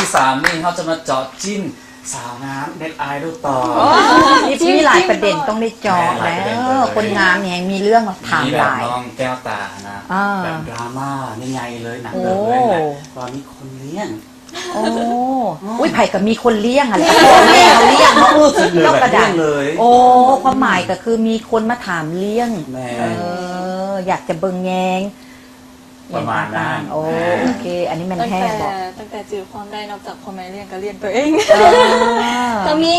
ที่3นี่เขาจะมาเจาะจิ้นสาวน้ำเน็ตไอดอลต่อ มีหลายประเด็นต้องได้เจอแล้วคนงามเนี่ยมีเรื่องถาม มี ห แบบ ลาย น้องแก้วตานะแบบดราม่านี่ไงเลยหนัง โอ้ เรื่องเลยตอนนี้คนเลี้ยง โอ้อุ้ยไผ่ก็มีคนเลี้ยงอะไรพ่อแม่เขาเลี้ยงเขา เลยแบบเลี้ยงเลย โอ้ความหมายก็คือมีคนมาถามเลี้ยง แม่ อยากจะเบิ่งแยง ประมาณนั้น โอเค อันนี้มัน ตั้ง แท้ แต่ บอก ตั้งแต่จือความได้นอกจากพ่อแม่เลี้ยงก็เลี้ยงตัวเอง อ่า ก็มี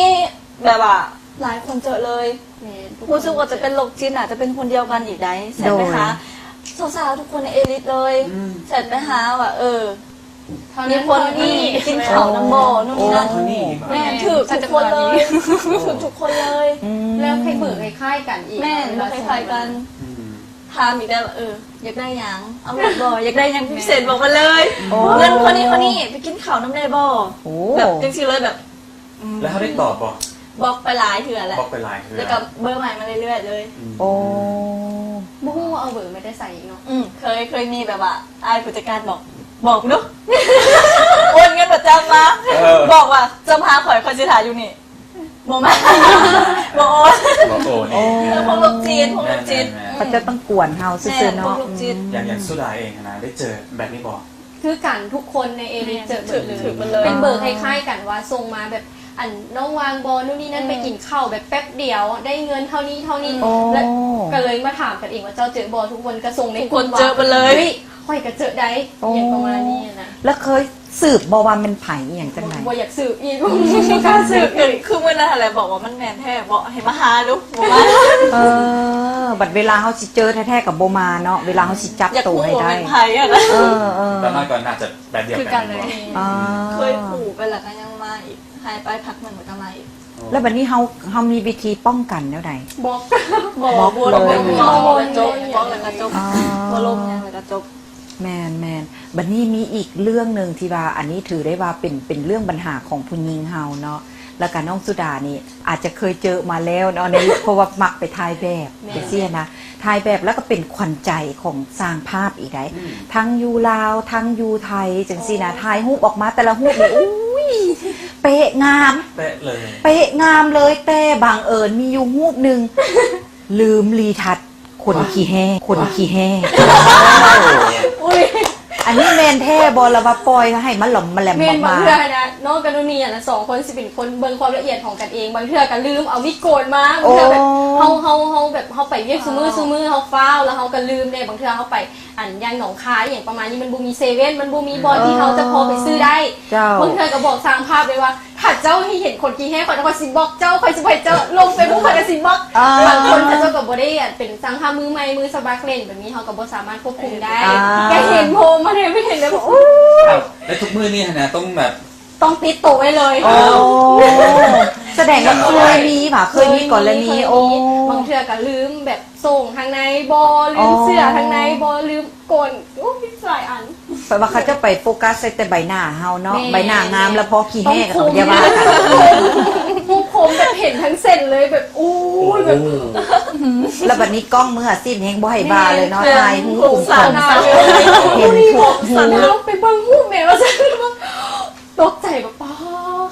แบบว่าหลายคนเจอเลยรู้สึกว่าจะเป็นโรคจิตอาจจะเป็นคนเดียวกันอีกได้เสร็จไหมคะสาวๆทุกคนในเอลิทเลยเสร็จไหมคะว่ามีคนนี่กินข้าวน้ำบ่อนู่นนี่นั่น แม่ถือทุกคนเลยถือทุกคนเลย แล้วใครเบิกใครค่ายกันอีก แม่เราคล้ายๆกันถามอีกได้ว่าอยากได้หยังเอาแบบบ่อยากได้หยังพิเศษบอกมาเลยเงินคนนี้ไปกินข้าวน้ำได้บ่แบบจริงๆเลยแบบ แล้วเขาได้ตอบบอก บอกไปหลายเถื่อแหละ บอกไปหลายเทื่อ แล้วก็เบอร์ใหม่มาเรื่อยๆเลย โอ้ บู๊เอาเบิกไม่ได้ใส่อีกเนาะ เคยมีแบบว่าไอ้ผู้จัดการบอกนุ๊ก โอนเงินประจำมาบอกว่าจะพาข่อยคอนซิถาอยู่นี่บอกมาบอกโอน บอกโอ้นี่ พวกลูกจีนพวกลูกจีน เขาจะต้องกวนเฮาซื่อๆ พว เนาะ กลูกจีน อย่างสุดาเองนะได้เจอแบบนี้บอก คือกันทุกคนในเอริเจอเบิก ถือมันเลย เป็นเบิกคล้ายๆกันว่าส่งมาแบบอันน้องวางบอลนู่นนี่นั่นไปกินข้าวแบบแป๊บเดียวได้เงินเท่านี้แล้วก็เลยมาถามกันเองว่าเจ้าเจอบอลทุกคนก็ส่งใน คนเจอไปเลย ค่อยก็เจอได้อย่างประมาณนี้นะ แล้วเคยสืบบว่ามันไผ่อย่างจังไหน บออยากสืบอีก ไม่กล้าสืบเลยคือเมื่อนั้นอะไรบอกว่ามันแมนแท้บอกให้มาหาดูบอกว่า บัดเวลาเขาสิเจอแท้ๆกับโบมาเนาะเวลาเขาสิจับ อยาก ตัว พูด ให้ ว่า ได้ เป็นไผ่อะนะ แต่มาก่อนน่าจะแบบเดียว คือ กั กัน นเลย อ่า เคยขู่ไปแล้วก็ยังมาอีกหายไปพักหนึ่งมันก็มาอีก แล้วบัดนี้เฮามีวิธีป้องกันแล้วใด บอก บอกบัว เลย บอกแล้วจบบอกแล้วก็จบ อ่า บัวลมยังแล้วก็จบ แมนบัดนี้มีอีกเรื่องหนึ่งที่ว่าอันนี้ถือได้ว่าเป็นเรื่องปัญหาของผู้หญิงเฮาเนาะแล้วก็น้องสุดานี่อาจจะเคยเจอมาแล้วเนาะในเพราะว่ามักไปถ่ายแบบไปเสียนะถ่ายแบบแล้วก็เป็นขวัญใจของสร้างภาพอีกได้ทั้งยูลาวทั้งยูไทยจังซี่นะถ่ายรูปออกมาแต่ละรูปนี่อุ้ยเป๊ะงาม เป๊ะเลย เป๊ะงามเลยแต่บางเอิญมีอยู่รูปหนึ่งลืมรีทัชคนขี้แห้อันนี้แมนแท้บอลว่าปล่อยให้มันหล่อมมาแหลม เม อน อก บาง มา เทื่อนะน้องกันนี่นะสองคนสิเป็นคนเบิ่งความละเอียดของกันเองบางเทื่อกันลืมเอาวิดโกนมาบางเทื่อแบบเฮาแบบเฮาไปเรียกซูมือเฮาฟ้าวแล้วเฮาก็ลืมเนี่ยบางเทื่อเฮาไปอันย่างหนองคายอย่างประมาณนี้มันบ่มีเซเว่นมันบ่มีบอลที่เฮาจะพอไปซื้อได้ เจ้า บางเทื่อก็บอกสร้างภาพเลยว่าถ้าเจ้าให้เห็นคนกี่แห่ข่อยจะคอยสิบอกเจ้าข่อยสิไปเจ้าลงไปบุกข่อยจะสิบอกบางคนเขาเจ้าก็บ่ได้เป็นสร้างภาพมือใหม่มือสบักเล่นแบบนี้เฮาก็บ่สามารถควบคุมได้แกเห็นโพมาเนี่ยไม่เห็นเลยบอก แล้วทุกมือนี่นะต้องแบบ ต้องติดโตวไว้เลย โอ้แสดงว่าเคยมีป่ะเคยมีก่อนแล้วนี้โอ้ บางเทื่อก็ลืมแบบส่งทางในบอลืมเสื้อทางในบอลืมกลโอ้ยหลายอัน แปลว่าเขาจะไปโฟกัสใส่แต่ใบหน้าเฮาเนาะ แม่ ใบหน้างามแล้วพอขี้แห้ก็ต้องอย่าว่ากัน ผู้ผมแบบเห็นทั้งเส้นเลยแบบอู้ยแบบ แล้วบัดนี้กล้องมืออาชีพแฮงบ่ให้บาเลยเนาะถ่ายหูปุ่ม สั่น เห็นทุกหู สั่นแล้วไปเบังหูแม่ว่าฉันว่าตกใจแบบป้า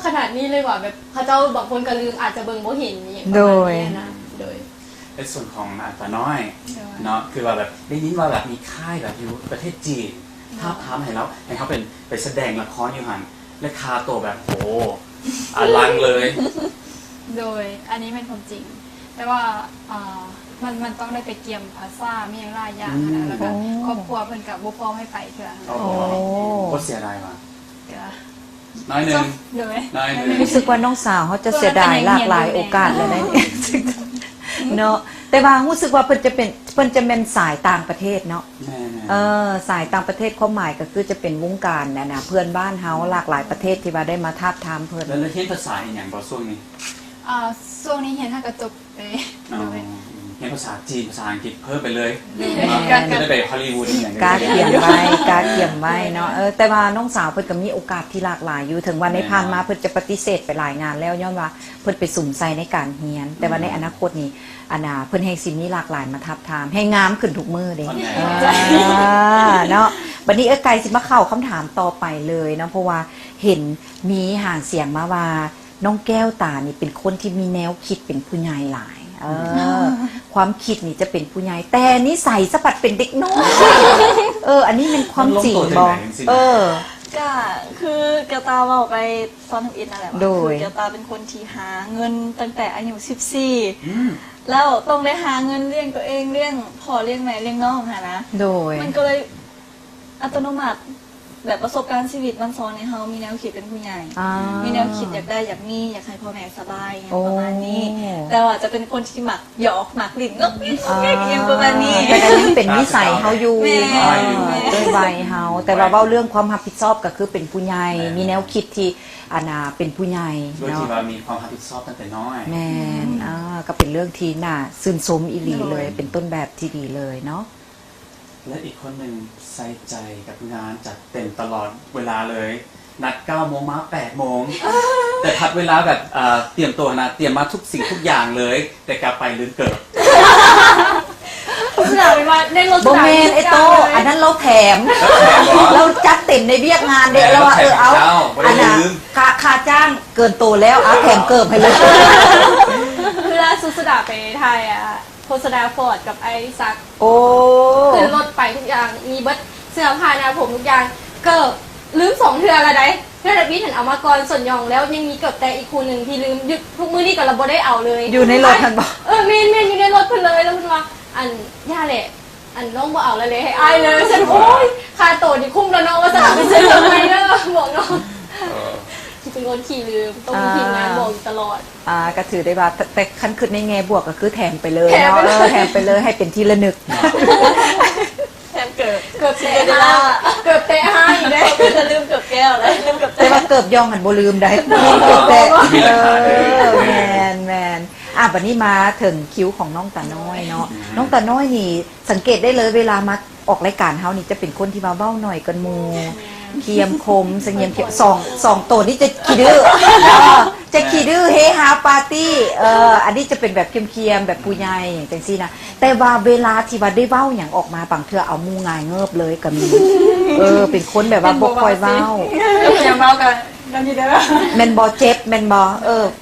ขนาดนี้เลยว่ะแบบเขาเจ้าบางคนก็ลืมอาจจะเบิ่งบ่เห็นอย่างประมาณนี้นะโดย ในส่วนของอาตาน้อยเนาะคือว่าแบบได้ยินว่าแบบมีค่ายแบบอยู่ประเทศจีนท้าบทามให้แล้วให้เขาเป็นไปแสดงละครอยู่หันและคาตัวแบบโหอลังเลย โดยอันนี้เป็นความจริง แต่ว่ามันต้องได้ไปเกี่ยมภาษามีอย่างหลายอย่างนะแล้วก็ครอบครัวเพิ่นกับบุพร้อมให้ไปเถอะ โอ้โหโคตรเสียดายว่ะ ก็ น้อยหนึ่ง โดย น้อยหนึ่ง รู้สึกว่าน้องสาวเขาจะเสียดายหลากหลายโอกาสเลยนะเนาะแต่ว่ารู้สึกว่าเพิ่นจะเป็นสายต่างประเทศเนาะ แน่ๆ สายต่างประเทศความหมายก็คือจะเป็นวงการนะเพื่อนบ้านเฮาหลากหลายประเทศที่ว่าได้มาทาบทามเพิ่น แล้วเรียนภาษาอย่างบอช่วงนี้ ช่วงนี้เห็นถ้ากระจบเลย อ๋อเรียนภาษาจีนภาษาอังกฤษเพิ่มไปเลย การ จะได้ไปฮอลลีวูดอย่าง การเขียนไว้เนาะแต่ว่าน้องสาวเพิ่นก็มีโอกาสที่หลากหลายอยู่ถึงวันในผ่านมาเพิ่นจะปฏิเสธไปหลายงานแล้วย้อนว่าเพิ่นไปสุ่มใส่ในการเรียน แต่ว่าในอนาคตนี้เพิ่นให้สิ่งนี้หลากหลายมาทับทามให้งามขึ้นทุกมือเด้เนาะ บัดนี้ไก่สิมาเข้าคำถามต่อไปเลยเนาะเพราะว่าเห็นมีห่างเสียงมาว่าน้องแก้วตานี่เป็นคนที่มีแนวคิดเป็นผู้ใหญ่หลายความคิดนี่จะเป็นผู้ใหญ่แต่นิสัยสะบัดเป็นเด็กน้อยอันนี้เป็นความจริงบ่ก็คือเกียวตาบอกไปตอนทำอินนั่นแหละว่าคือเกียวตาเป็นคนที่หาเงินตั้งแต่อายุ14แล้วต้องได้หาเงินเลี้ยงตัวเองเลี้ยงพ่อเลี้ยงแม่เลี้ยงน้องนะโดยมันก็เลยอัตโนมัติแบบประสบการณ์ชีวิตมันสอนให้เรามีแนวคิดเป็นผู้ใหญ่มีแนวคิดอยากได้อยากมีอยากให้พ่อแม่สบายอย่างประมาณนี้แต่ว่าจะเป็นคนที่หมักหยอกหมักลิ้นงกเงี้ยอย่างประมาณนี้แต่ก็ยังเป็นนิสัยเฮาอยู่ด้วยวัยเฮาแต่ว่าเว้าเรื่องความรับผิดชอบก็คือเป็นผู้ใหญ่มีแนวคิดที่เป็นผู้ใหญ่โดยที่ว่ามีความรับผิดชอบตั้งแต่น้อยแม่นก็เป็นเรื่องที่น่าชื่นชมอีหลีเลยเป็นต้นแบบที่ดีเลยเนาะและอีกคนหนึ่งใส่ใจกับงานจัดเต็มตลอดเวลาเลยนัด9 โมงมา8 โมงแต่พัดเวลาแบบเตรียมตัวนะเตรียมมาทุกสิ่งทุกอย่างเลยแต่กลับไปลืมเกิดสุดาไปมาในรถโบเมนไอโตอันนั้นเราแถมเราจัดเต็มในเวียกงานเด็กแล้วว่าเอาอันน่ะค่าจ้างเกินโตแล้วแถมเกินไปเลยคือล่าสุดสุดาไปไทยโฆษณาฟอร์ดกับไอซักคือรถไปทุกอย่างมีเบิร์ดเสื้อผ้าหน้าผมทุกอย่างเกิบลืม2 เทื่อละได้เพื่อนพี่เห็นเอามาก่อนส่วนยองแล้วยังมีเกิบแต่อีกคู่หนึ่งที่ลืมยึดทุกมือนี่กับเราบ่ได้เอาเลยอยู่ในรถทันบอกเมนอยู่ในรถเพิ่นเลยแล้วเพิ่นว่าอันย่าแหละอันน้องบ่เอาเลยให้อายเลยฉันโอ๊ยค่าโตนี่คุ้มแล้วน้องว่าจะไปซื้อทำไมเนอะบอกน้องที่เป็นคนขี่ลืมต้องมีทีมงานบอกตลอดก็ถือได้ว่าแต่คันขึ้นในแง่บวกก็คือแถมไปเลยเนาะแถมไปเลยให้เป็นที่ระนึกแถมเกิบเกิบเตะให้ได้จะลืมเกิบแก้วเลยลืมเกิบแต่ว่าเกิบย่องหันบ่ลืมได้เกิบเตะแมนบัดนี้มาถึงคิ้วของน้องตาน้อยเนาะน้องตาน้อยนี่สังเกตได้เลยเวลามาออกรายการเฮานี่จะเป็นคนที่มาเบ้าหน่อยกันมูเคียมคมเสงี่ยมเขียวสองตัวนี้จะขี้ดื้อจะขี้ดื้อเฮฮาปาร์ตี้อันนี้จะเป็นแบบเคียมแบบผู้ใหญ่อย่างจังซี่นะแต่ว่าเวลาที่ว่าได้เว้าอย่างออกมาบางเทื่อเอามูงายเงิบเลยก็มีเป็นคนแบบว่าบ่ค่อยเว้าอย่าเว้ากันแล้วนี่เด้อแม่นบ่เจ็บแม่นบ่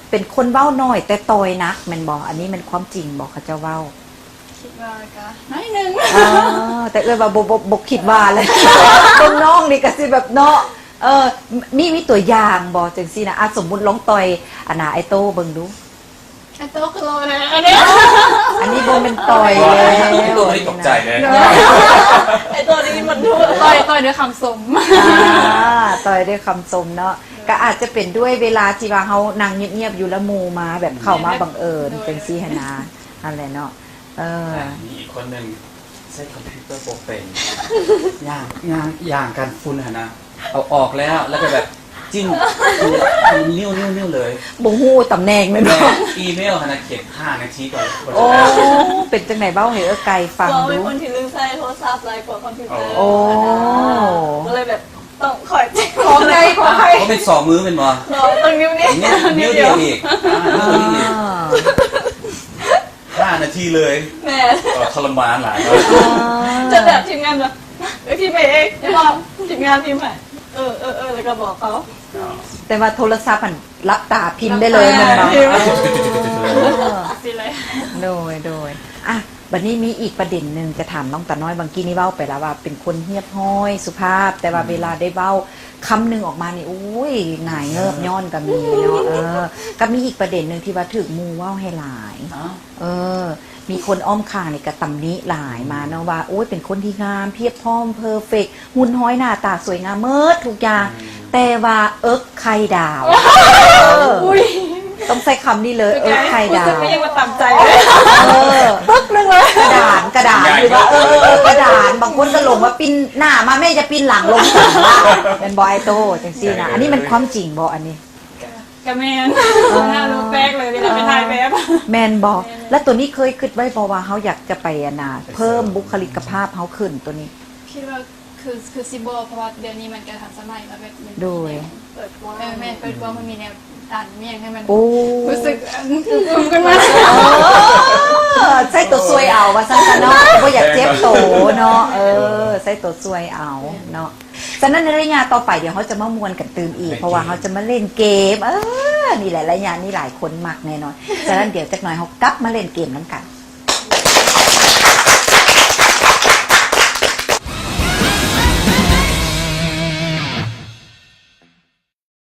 เป็นคนเว้าน้อยแต่ตอยนักแม่นบ่อันนี้มันความจริงบ่เขาเจ้าเว้าคิดว่าก็น้อยนึงแต่ว่าบ่คิดว่าเลยน้องนี่ก็สิแบบเนาะมีตัวอย่างบ่จังซี่นะสมมุติลองต่อยไอ้โตเบิ่งดูไอ้โตคือโลนะอันนี้บ่เป็นต่อยเลยตัวนี้ตกใจเลยไอ้ตัวนี้มันต่อยด้วยคำสมต่อยด้วยคำสมเนาะก็อาจจะเป็นด้วยเวลาที่ว่าเฮานั่งเงียบๆอยู่ละหมู่มาแบบเข้ามาบังเอิญจังซี่หั่นนะนั่นแหละเนาะมีอีกคนหนึ่งใช้คอมพิวเตอร์โปรเป็นย่างการฟุ้นนะเอาออกแล้วก็แบบจิ้มนิ้วเลยบ่ฮู้ตำแหน่งเลยเนาะอีเมลเขียน5 นาทีก่อนเป็นจังไหนเบ้าให้ไกลฟังดูเป็นคนที่ลืมใส่โทรศัพท์ไลน์กว่าคอมพิวเตอร์ก็เลยแบบต้องคอยของใครเขาเป็น2 มือเป็นบ่ต้องนิ้วเดียวอีก5 นาทีเลยแม่ทรมานหลายจะแบบทีมงานแบบพิมพ์เองไม่บอกทีมงานพิมพ์แล้วก็บอกเขาแต่ว่าโทรศัพท์มันรับตาพิมพ์ได้เลยมันเนาะโดยบัดนี้มีอีกประเด็นหนึ่งจะถามน้องตาน้อยบางกี้นี่เว้าไปแล้วว่าเป็นคนเฮียบห้อยสุภาพแต่ว่าเวลาได้เว้าคำหนึ่งออกมานี่อุ้ยหงายเงิบย้อนก็มีเนาะก็มีอีกประเด็นหนึ่งที่ว่าถึกมูเว้าให้หลายมีคนอ้อมข้างนี่ก็ตำหนิหลายมาเนาะว่าโอ้ยเป็นคนที่งามเพียบพร้อมเพอร์เฟกต์หุ่นห้อยหน้าตาสวยงามเมิดทุกอย่างแต่ว่าไข่ดาวต้องใช้คำนี้เลยไข่ดาวไม่ยังมาต่ำใจเลยปึ๊กนึงเลยกระดานหรือว่ากระดานบางคนก็ลงว่าปิ้นหน้ามาแม่จะปิ้นหลังลงสั่งว่าเป็นบอยโตจังซี่นะอันนี้มันความจริงบ่อันนี้กะแมนหน้าลูกแป๊กเลยเวลาไปถ่ายแบบแมนบ่แล้วตัวนี้เคยคิดไว้บ่ว่าเขาอยากจะไปเพิ่มบุคลิกภาพเขาขึ้นตัวนี้คิดว่าคือซิโบเพราะว่าเดี๋ยวนี้มันกระทันสมัยแล้วแบบโดยเปิดกว้างแม่เปิดกว้างมันมีแนวดันเมี่ยงให้มันรู้สึกคุ้มกันมา ใส่ตัวซวยเอาว่าซั่นซะเนาะบ่อยากเจ็บโตเนาะใส่ตัวซวยเอาเนาะฉะนั้นในระยะต่อไปเดี๋ยวเขาจะมามวนกันตื่มอีกเพราะว่าเขาจะมาเล่นเกมนี่แหละระยะนี้หลายคนมักแน่นอนฉะนั้นเดี๋ยวจักหน่อยเขากลับมาเล่นเกมน้ำกัน